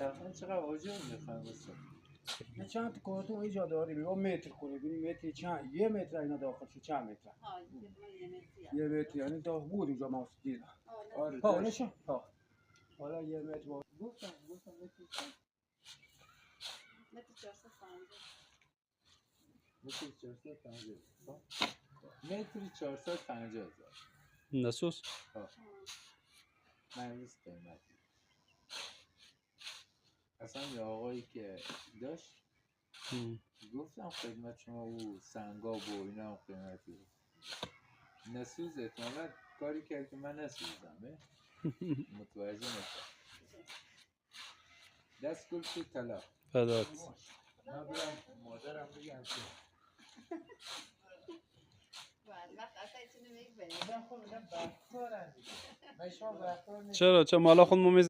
تقریبا چقدر آجر میخوایم واسه یه چند تا کارتون اینجا داری ببین متر کنه ببین متر چند یه متر اینا داخلش چند متر یه متر یعنی تا بود اینجا ما دیدم ها نشون ها حالا یه متر گفتم متر چند متر 450 متر 450 متر 450,000 نسوس مریض قیمتی اصلا یه آقایی که داشت گفتم خدمت شما او سنگاب و اینا هم قیمتی بود نسوز احتمالا کاری کرد که من نسوزم متوجه نشد دست گل تو طلا فدات من برم مادرم بگم که وقت اصلا ایچه نمیگه من خود میگم بختارن دیگه من شما بختار نیست چرا مالا خود